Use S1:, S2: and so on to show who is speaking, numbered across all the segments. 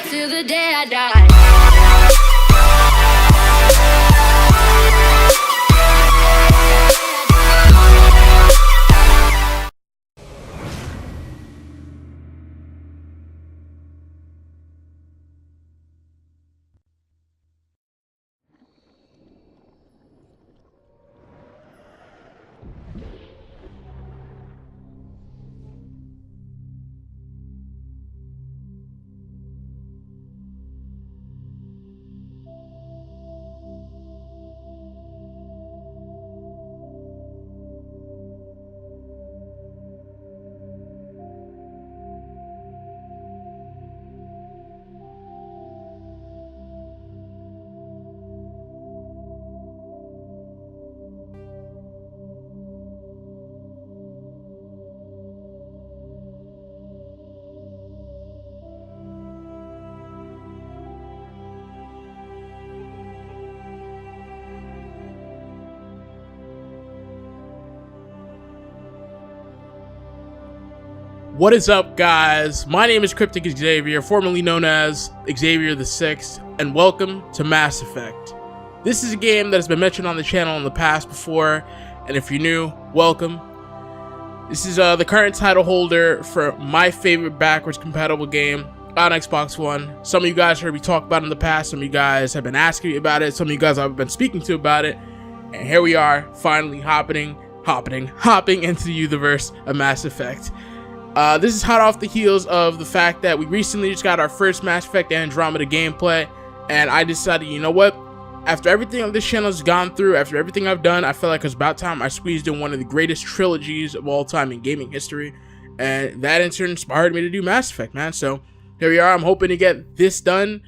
S1: till the day I die.
S2: What is up, guys? My name is Cryptic Xavier, formerly known as Xavier the Sixth, and welcome to Mass Effect. This is a game that has been mentioned on the channel in the past before, and if you're new, welcome. This is the current title holder for my favorite backwards compatible game on Xbox One. Some of you guys heard me talk about it in the past, some of you guys have been asking me about it, some of you guys I've been speaking to about it, and here we are, finally hopping into the universe of Mass Effect. This is hot off the heels of the fact that we recently just got our first Mass Effect Andromeda gameplay, and I decided, you know what, after everything on this channel has gone through, after everything I've done, I feel like it's about time I squeezed in one of the greatest trilogies of all time in gaming history, and that in turn inspired me to do Mass Effect, man. So here we are. I'm hoping to get this done.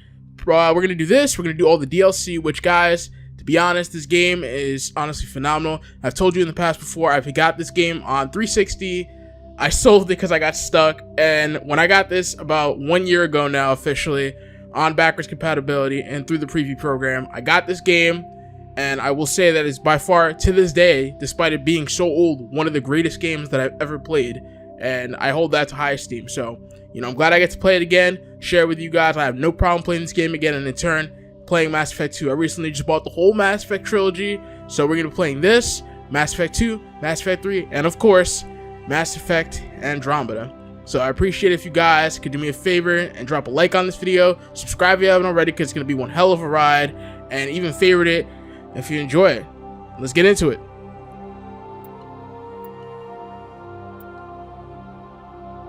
S2: We're gonna do this. We're gonna do all the DLC, which, guys, to be honest, this game is honestly phenomenal. I've told you in the past before, I've got this game on 360. I sold it because I got stuck, and when I got this about 1 year ago now, officially on Backwards Compatibility and through the preview program, I got this game, and I will say that it's by far, to this day, despite it being so old, one of the greatest games that I've ever played, and I hold that to high esteem. So, you know, I'm glad I get to play it again, share it with you guys. I have no problem playing this game again, and in turn, playing Mass Effect 2. I recently just bought the whole Mass Effect trilogy, so we're going to be playing this, Mass Effect 2, Mass Effect 3, and of course, Mass Effect Andromeda. So I appreciate if you guys could do me a favor and drop a like on this video, subscribe if you haven't already, because it's going to be one hell of a ride, and even favorite it if you enjoy it. Let's get into it.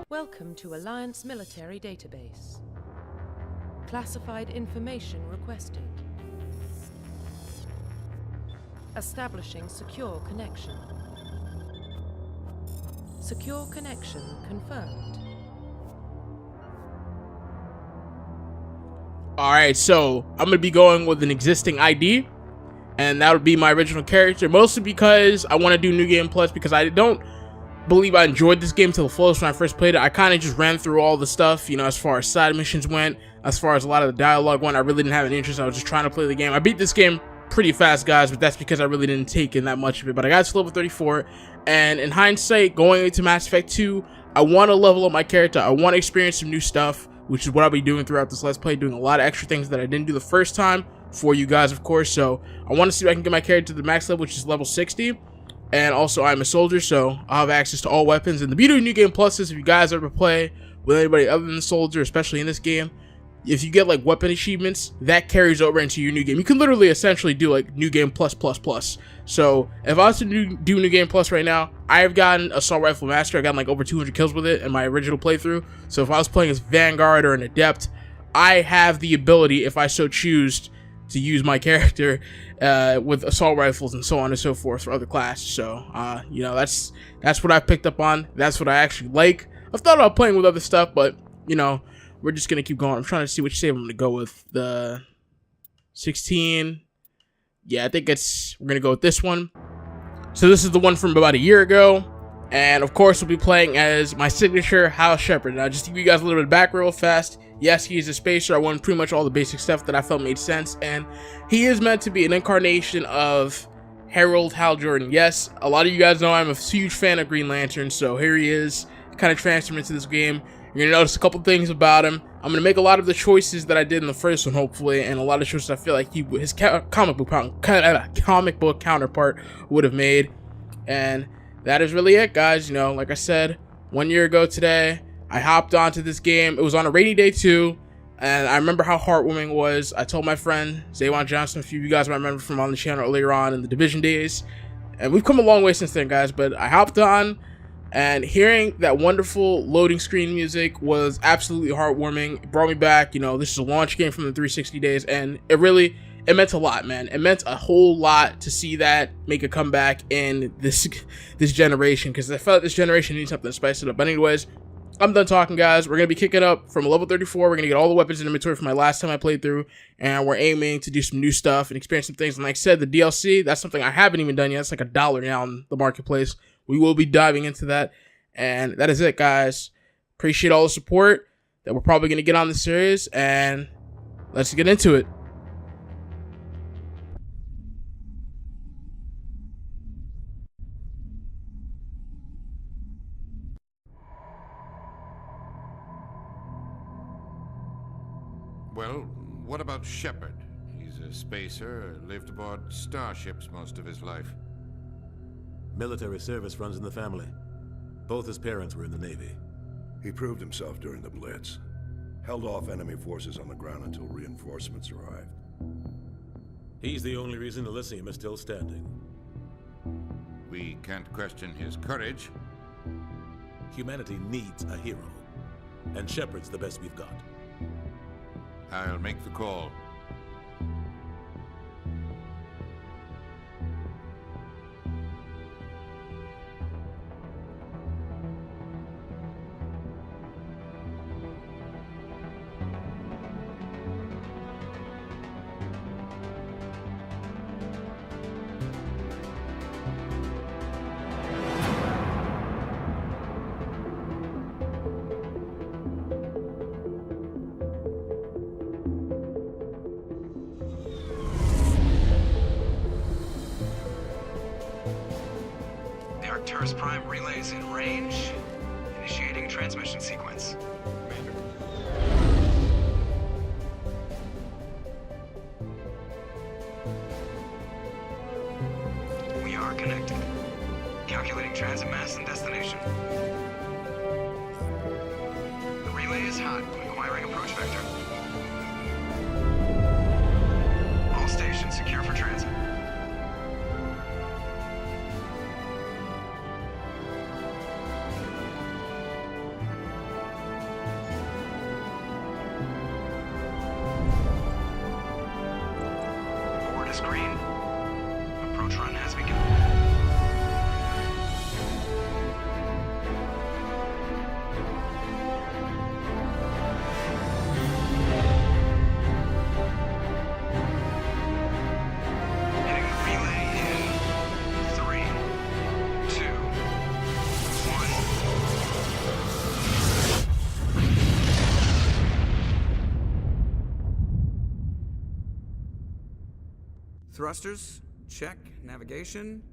S3: Welcome to Alliance Military Database. Classified information requested. Establishing secure connection. Secure connection confirmed.
S2: Alright, so I'm going to be going with an existing ID, and that would be my original character, mostly because I want to do New Game Plus, because I don't believe I enjoyed this game to the fullest when I first played it. I kind of just ran through all the stuff, you know, as far as side missions went, as far as a lot of the dialogue went. I really didn't have an interest. I was just trying to play the game. I beat this game pretty fast, guys, but that's because I really didn't take in that much of it. But I got to level 34, and in hindsight, going into Mass Effect 2, I want to level up my character. I want to experience some new stuff, which is what I'll be doing throughout this Let's Play, doing a lot of extra things that I didn't do the first time for you guys, of course. So I want to see if I can get my character to the max level, which is level 60. And also, I'm a soldier, so I'll have access to all weapons. And the beauty of New Game Plus is, if you guys ever play with anybody other than the soldier, especially in this game, if you get like weapon achievements, that carries over into your new game. You can literally essentially do like New Game Plus. So if I was to do New Game Plus right now, I have gotten Assault Rifle Master. I've gotten like over 200 kills with it in my original playthrough. So if I was playing as Vanguard or an Adept, I have the ability, if I so choose, to use my character with assault rifles and so on and so forth for other classes. So you know, that's what I picked up on. That's what I actually like. I've thought about playing with other stuff, but you know, we're just gonna keep going. I'm trying to see which save I'm gonna go with. The 16. Yeah, I think we're gonna go with this one. So this is the one from about a year ago, and of course we'll be playing as my signature House Shepard. Now, just to give you guys a little bit of back real fast. Yes, he is a spacer. I won pretty much all the basic stuff that I felt made sense, and he is meant to be an incarnation of Harold Hal Jordan. Yes, a lot of you guys know I'm a huge fan of Green Lantern, so here he is, kind of transformed into this game. You're gonna notice a couple things about him. I'm gonna make a lot of the choices that I did in the first one, hopefully, and a lot of choices I feel like his comic book counterpart would have made. And that is really it, guys. You know, like I said, 1 year ago today, I hopped onto this game. It was on a rainy day too, and I remember how heartwarming it was. I told my friend Zaywon Johnson, a few of you guys might remember from on the channel earlier on in the Division days, and we've come a long way since then, guys. But I hopped on, and hearing that wonderful loading screen music was absolutely heartwarming. It brought me back. You know, this is a launch game from the 360 days, and it meant a lot, man. It meant a whole lot to see that make a comeback in this generation, because I felt this generation needs something to spice it up. But anyways, I'm done talking, guys. We're going to be kicking up from level 34. We're going to get all the weapons in inventory from my last time I played through, and we're aiming to do some new stuff and experience some things. And like I said, the DLC, that's something I haven't even done yet. It's like $1 now in the marketplace. We will be diving into that, and that is it, guys. Appreciate all the support that we're probably going to get on the series, and let's get into it.
S4: Well, what about Shepard? He's a spacer, lived aboard starships most of his life.
S5: Military service runs in the family. Both his parents were in the Navy.
S6: He proved himself during the Blitz. Held off enemy forces on the ground until reinforcements arrived.
S5: He's the only reason Elysium is still standing.
S4: We can't question his courage.
S5: Humanity needs a hero, and Shepard's the best we've got.
S4: I'll make the call.
S7: Arcturus Prime relays in range. Initiating transmission sequence. Commander. We are connected. Calculating transit mass and destination. The relay is hot. Acquiring approach vector. All stations secure for transit. Screen. Approach run has begun. Hitting the relay in 3, 2, 1.
S8: Thrusters, check. Navigation,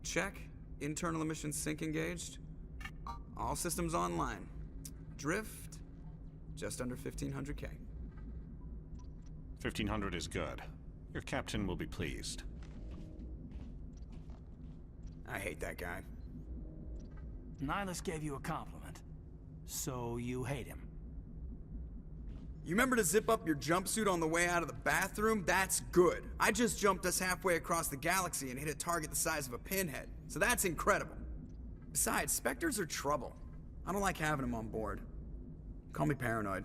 S8: check. Internal emission sync engaged. All systems online. Drift, just under 1500K.
S9: 1500 is good. Your captain will be pleased.
S8: I hate that guy.
S10: Nihilus gave you a compliment, so you hate him.
S8: You remember to zip up your jumpsuit on the way out of the bathroom? That's good. I just jumped us halfway across the galaxy and hit a target the size of a pinhead, so that's incredible. Besides, Spectres are trouble. I don't like having them on board. Call me paranoid.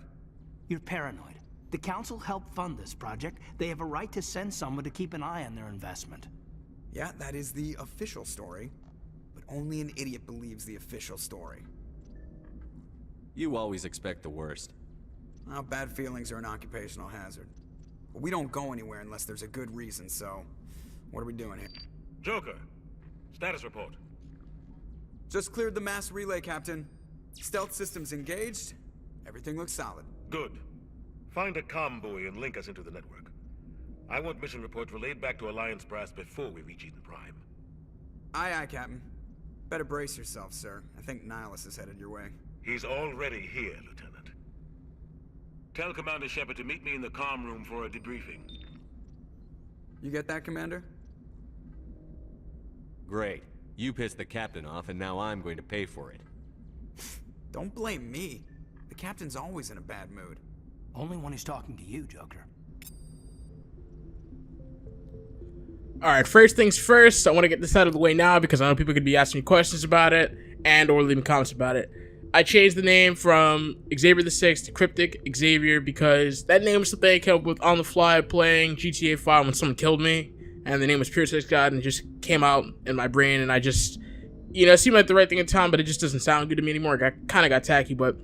S10: You're paranoid. The Council helped fund this project. They have a right to send someone to keep an eye on their investment.
S8: Yeah, that is the official story. But only an idiot believes the official story.
S11: You always expect the worst.
S8: Well, bad feelings are an occupational hazard. But we don't go anywhere unless there's a good reason, so... what are we doing here?
S12: Joker, status report.
S8: Just cleared the mass relay, Captain. Stealth systems engaged. Everything looks solid.
S12: Good. Find a comm buoy and link us into the network. I want mission reports relayed back to Alliance Brass before we reach Eden Prime.
S8: Aye, aye, Captain. Better brace yourself, sir. I think Nihilus is headed your way.
S12: He's already here, Lieutenant. Tell Commander Shepard to meet me in the comm room for a debriefing.
S8: You get that, Commander?
S11: Great. You pissed the captain off, and now I'm going to pay for it.
S8: Don't blame me. The captain's always in a bad mood.
S10: Only when he's talking to you, Joker.
S2: Alright, first things first, I want to get this out of the way now because I know people could be asking me questions about it and or leaving comments about it. I changed the name from Xavier the 6th to Cryptic Xavier because that name was something I came up with on the fly playing GTA 5 when someone killed me, and the name was Pure Sex God, and it just came out in my brain, and I just, you know, it seemed like the right thing in time, but it just doesn't sound good to me anymore. It kind of got tacky, but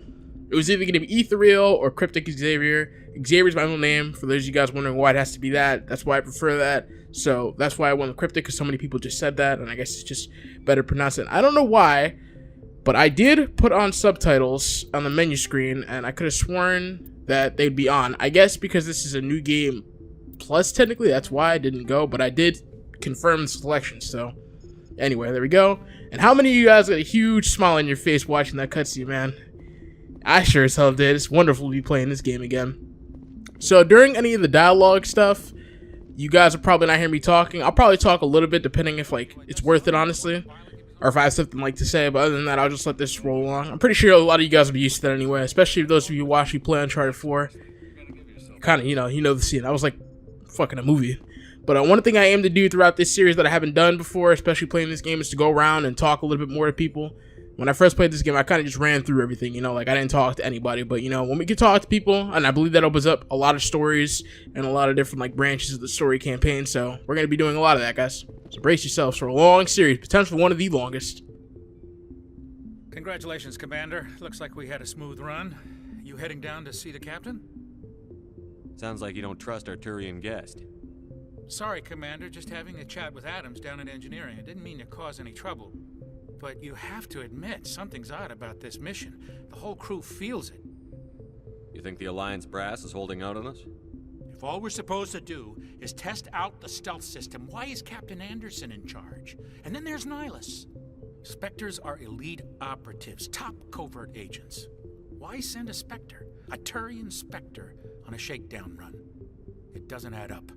S2: it was either going to be Ethereal or Cryptic Xavier. Xavier's my middle name, for those of you guys wondering why it has to be that. That's why I prefer that. So that's why I went with Cryptic, because so many people just said that, and I guess it's just better pronounced. I don't know why, but I did put on subtitles on the menu screen, and I could have sworn that they'd be on. I guess because this is a new game plus, technically, that's why I didn't go, but I did confirm the selection, so anyway, there we go. And how many of you guys got a huge smile on your face watching that cutscene, man? I sure as hell did. It's wonderful to be playing this game again. So during any of the dialogue stuff, you guys will probably not hear me talking. I'll probably talk a little bit depending if like it's worth it, honestly, or if I have something like to say, but other than that, I'll just let this roll along. I'm pretty sure a lot of you guys will be used to that anyway, especially those of you who watch me play Uncharted 4. Kind of, you know the scene. I was like fucking a movie. But one thing I aim to do throughout this series that I haven't done before, especially playing this game, is to go around and talk a little bit more to people. When I first played this game, I kind of just ran through everything, you know, like I didn't talk to anybody. But, you know, when we can talk to people, and I believe that opens up a lot of stories and a lot of different, like, branches of the story campaign. So we're going to be doing a lot of that, guys. So brace yourselves for a long series, potentially one of the longest.
S13: Congratulations, Commander. Looks like we had a smooth run. You heading down to see the captain?
S11: Sounds like you don't trust our Turian guest.
S13: Sorry, Commander. Just having a chat with Adams down at engineering. I didn't mean to cause any trouble. But you have to admit, something's odd about this mission. The whole crew feels it.
S11: You think the Alliance brass is holding out on us?
S13: If all we're supposed to do is test out the stealth system, why is Captain Anderson in charge? And then there's Nihilus. Spectres are elite operatives, top covert agents. Why send a Spectre, a Turian Spectre, on a shakedown run? It doesn't add up.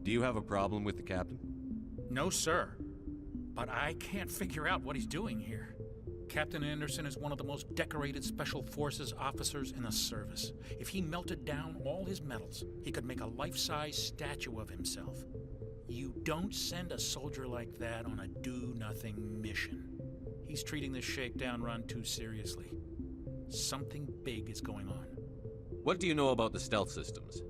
S11: Do you have a problem with the captain?
S13: No, sir. But I can't figure out what he's doing here. Captain Anderson is one of the most decorated Special Forces officers in the service. If he melted down all his medals, he could make a life-size statue of himself. You don't send a soldier like that on a do-nothing mission. He's treating this shakedown run too seriously. Something big is going on.
S11: What do you know about the stealth systems?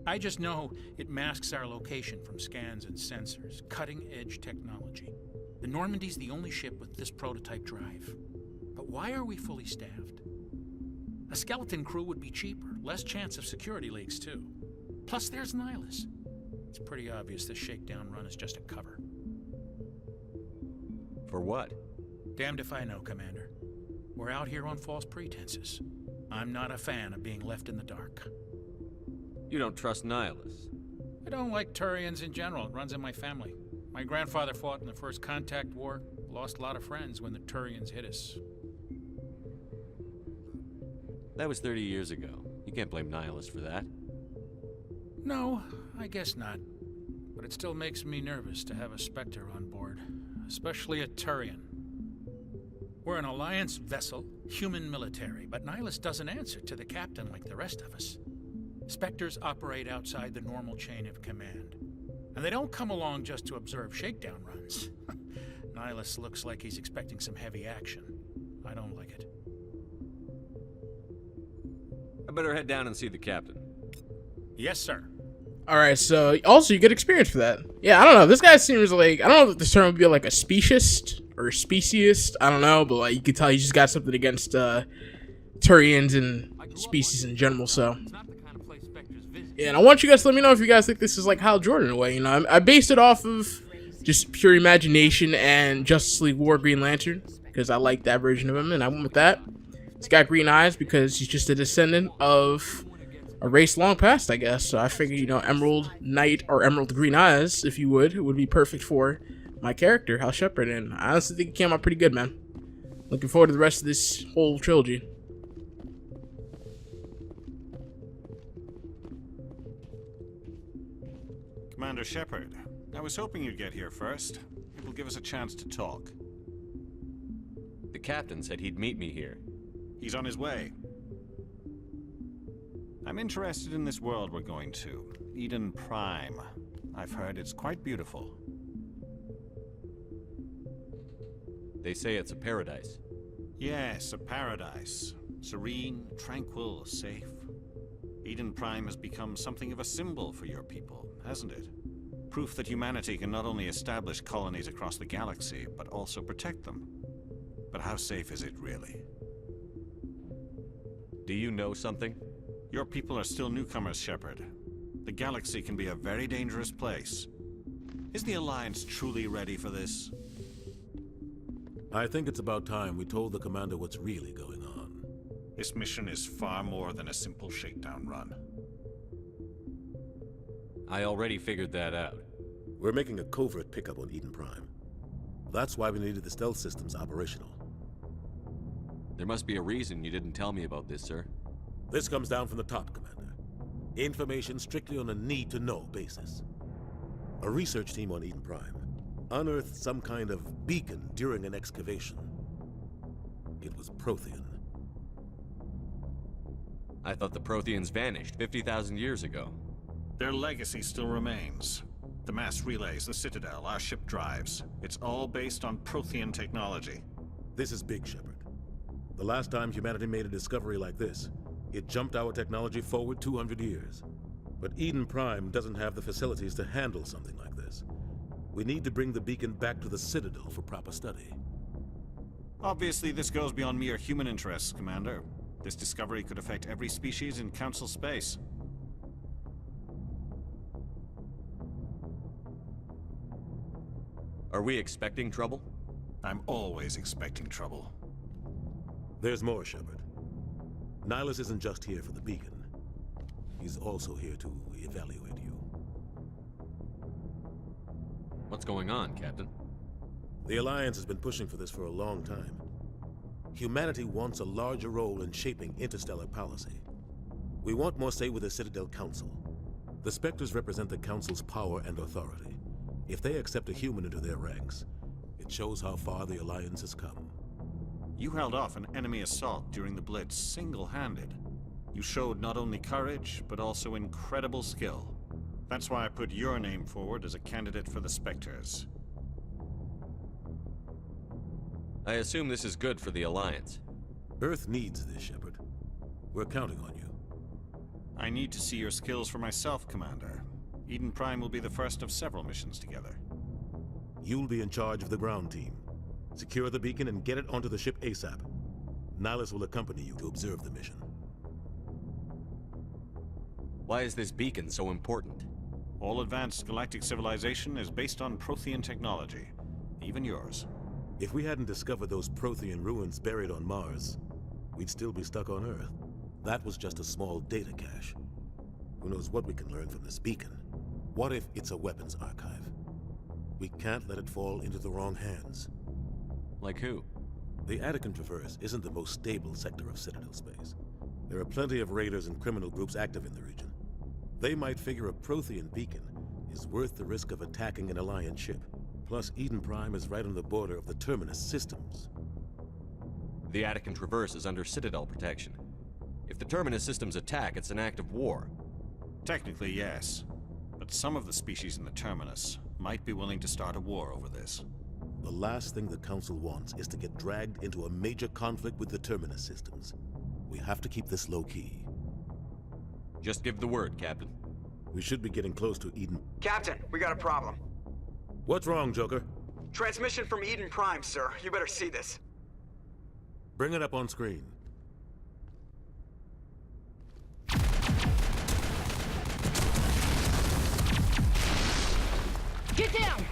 S13: I just know it masks our location from scans and sensors. Cutting-edge technology. The Normandy's the only ship with this prototype drive. But why are we fully staffed? A skeleton crew would be cheaper, less chance of security leaks too. Plus there's Nihilus. It's pretty obvious this shakedown run is just a cover.
S11: For what?
S13: Damned if I know, Commander. We're out here on false pretenses. I'm not a fan of being left in the dark.
S11: You don't trust Nihilus?
S13: I don't like Turians in general. It runs in my family. My grandfather fought in the First Contact War. Lost a lot of friends when the Turians hit us.
S11: That was 30 years ago. You can't blame Nihilus for that.
S13: No, I guess not. But it still makes me nervous to have a Spectre on board. Especially a Turian. We're an Alliance vessel, human military, but Nihilus doesn't answer to the captain like the rest of us. Spectres operate outside the normal chain of command. And they don't come along just to observe shakedown runs. Nihilus looks like he's expecting some heavy action. I don't like it.
S11: I better head down and see the captain.
S13: Yes, sir.
S2: Alright, so also you get experience for that. Yeah, I don't know. This guy seems like, I don't know if this term would be like a speciesist or speciesist. I don't know, but like you can tell he just got something against Turians and species in general, so. Yeah, and I want you guys to let me know if you guys think this is like Hal Jordan in a way, you know. I based it off of just pure imagination and Justice League War Green Lantern, because I like that version of him, and I went with that. He's got green eyes because he's just a descendant of a race long past, I guess. So I figured, you know, Emerald Knight or Emerald Green Eyes, if you would, it would be perfect for my character, Hal Shepard, and I honestly think it came out pretty good, man. Looking forward to the rest of this whole trilogy.
S9: Commander Shepard, I was hoping you'd get here first. It will give us a chance to talk.
S11: The captain said he'd meet me here.
S9: He's on his way. I'm interested in this world we're going to, Eden Prime. I've heard it's quite beautiful.
S11: They say it's a paradise.
S9: Yes, a paradise. Serene, tranquil, safe. Eden Prime has become something of a symbol for your people, hasn't it? Proof that humanity can not only establish colonies across the galaxy, but also protect them. But how safe is it really?
S11: Do you know something?
S9: Your people are still newcomers, Shepard. The galaxy can be a very dangerous place. Is the Alliance truly ready for this?
S5: I think it's about time we told the commander what's really going on.
S9: This mission is far more than a simple shakedown run.
S11: I already figured that out.
S5: We're making a covert pickup on Eden Prime. That's why we needed the stealth systems operational.
S11: There must be a reason you didn't tell me about this, sir.
S5: This comes down from the top, Commander. Information strictly on a need-to-know basis. A research team on Eden Prime unearthed some kind of beacon during an excavation. It was Prothean.
S11: I thought the Protheans vanished 50,000 years ago.
S9: Their legacy still remains. The mass relays, the Citadel, our ship drives. It's all based on Prothean technology.
S5: This is big, Shepard. The last time humanity made a discovery like this, it jumped our technology forward 200 years. But Eden Prime doesn't have the facilities to handle something like this. We need to bring the beacon back to the Citadel for proper study.
S9: Obviously, this goes beyond mere human interests, Commander. This discovery could affect every species in Council space.
S11: Are we expecting trouble?
S9: I'm always expecting trouble.
S5: There's more, Shepard. Nihilus isn't just here for the beacon. He's also here to evaluate you.
S11: What's going on, Captain?
S5: The Alliance has been pushing for this for a long time. Humanity wants a larger role in shaping interstellar policy. We want more say with the Citadel Council. The Spectres represent the Council's power and authority. If they accept a human into their ranks, it shows how far the Alliance has come.
S9: You held off an enemy assault during the Blitz single-handed. You showed not only courage, but also incredible skill. That's why I put your name forward as a candidate for the Spectres.
S11: I assume this is good for the Alliance.
S5: Earth needs this, Shepard. We're counting on you.
S9: I need to see your skills for myself, Commander. Eden Prime will be the first of several missions together.
S5: You'll be in charge of the ground team. Secure the beacon and get it onto the ship ASAP. Nihilus will accompany you to observe the mission.
S11: Why is this beacon so important?
S9: All advanced galactic civilization is based on Prothean technology. Even yours.
S5: If we hadn't discovered those Prothean ruins buried on Mars, we'd still be stuck on Earth. That was just a small data cache. Who knows what we can learn from this beacon? What if it's a weapons archive? We can't let it fall into the wrong hands.
S11: Like who?
S5: The Attican Traverse isn't the most stable sector of Citadel space. There are plenty of raiders and criminal groups active in the region. They might figure a Prothean beacon is worth the risk of attacking an Alliance ship. Plus, Eden Prime is right on the border of the Terminus Systems.
S11: The Attican Traverse is under Citadel protection. If the Terminus Systems attack, it's an act of war.
S9: Technically, yes. But some of the species in the Terminus might be willing to start a war over this.
S5: The last thing the Council wants is to get dragged into a major conflict with the Terminus Systems. We have to keep this low-key.
S11: Just give the word, Captain.
S5: We should be getting close to Eden.
S8: Captain, we got a problem.
S5: What's wrong, Joker?
S8: Transmission from Eden Prime, sir. You better see this.
S5: Bring it up on screen.
S1: Get down!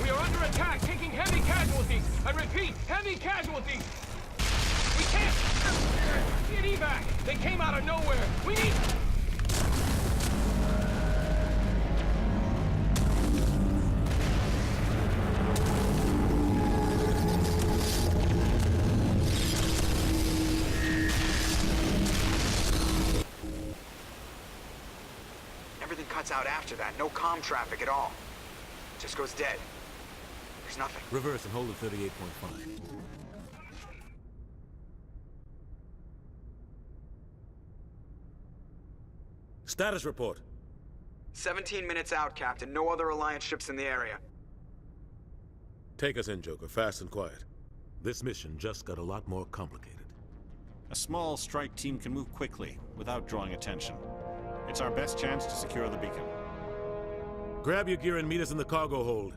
S14: We are under attack, taking heavy casualties. I repeat, heavy casualties. We can't get evac. They came out of nowhere. We need...
S8: everything cuts out after that. No comm traffic at all. Just goes dead. There's nothing.
S5: Reverse and hold at 38.5. Status report.
S8: 17 minutes out, Captain. No other Alliance ships in the area.
S5: Take us in, Joker, fast and quiet. This mission just got a lot more complicated.
S9: A small strike team can move quickly, without drawing attention. It's our best chance to secure the beacon.
S5: Grab your gear and meet us in the cargo hold.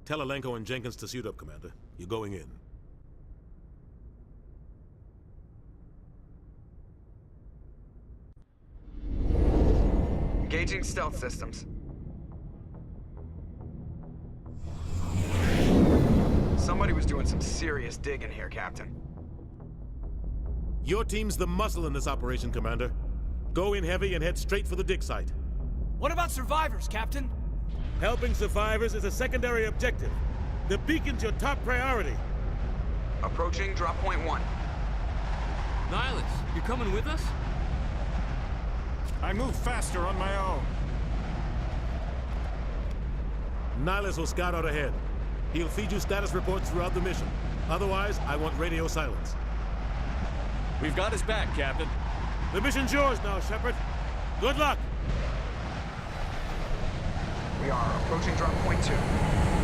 S5: Tell Alenko and Jenkins to suit up, Commander. You're going in.
S8: Engaging stealth systems. Somebody was doing some serious digging here, Captain.
S5: Your team's the muscle in this operation, Commander. Go in heavy and head straight for the dig site.
S10: What about survivors, Captain?
S5: Helping survivors is a secondary objective. The beacon's your top priority.
S8: Approaching drop point 1.
S15: Nihilus, you coming with us?
S9: I move faster on my own.
S5: Nihilus will scout out ahead. He'll feed you status reports throughout the mission. Otherwise, I want radio silence.
S11: We've got his back, Captain.
S5: The mission's yours now, Shepard. Good luck!
S8: We are approaching drop point 2.